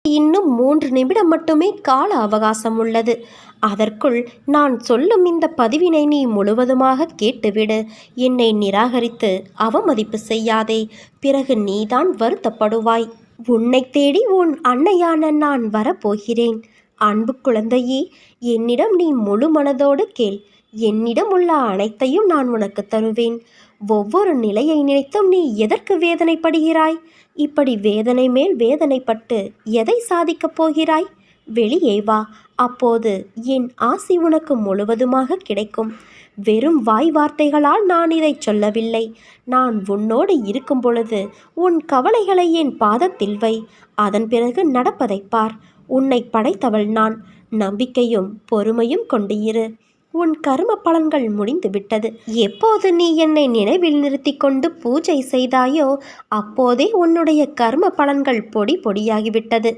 இன்னும் 3 நிமிடம் மட்டுமே கால அவகாசம் உள்ளது. அதற்குள் நான் சொல்லும் இந்த பதிவினை நீ முழுவதுமாக கேட்டுவிடு. என்னை நிராகரித்து அவமதிப்பு செய்யாதே. பிறகு நீதான் வருத்தப்படுவாய். உன்னைத் தேடி உன் அன்னையான நான் வரப்போகிறேன். அன்பு குழந்தையே, என்னிடம் நீ முழு மனதோடு கேள். என்னிடம் உள்ள அனைத்தையும் நான் உனக்கு தருவேன். ஒவ்வொரு நிலையை நினைத்தும் நீ எதற்கு வேதனைப்படுகிறாய்? இப்படி வேதனை மேல் வேதனைப்பட்டு எதை சாதிக்கப் போகிறாய்? வெளியே வா. அப்போது என் ஆசி உனக்கு முழுவதுமாக கிடைக்கும். வெறும் வாய் வார்த்தைகளால் நான் இதை சொல்லவில்லை. நான் உன்னோடு இருக்கும் பொழுது உன் கவலைகளை என் பாதத்தில் வை. அதன் பிறகு நடப்பதைப் பார். உன்னை படைத்தவள் நான். நம்பிக்கையும் பொறுமையும் கொண்டு இரு. உன் கர்ம பலன்கள் முடிந்துவிட்டது. எப்போது நீ என்னை நினைவில் நிறுத்தி கொண்டு பூஜை செய்தாயோ அப்போதே உன்னுடைய கர்ம பலன்கள் பொடி பொடியாகிவிட்டது.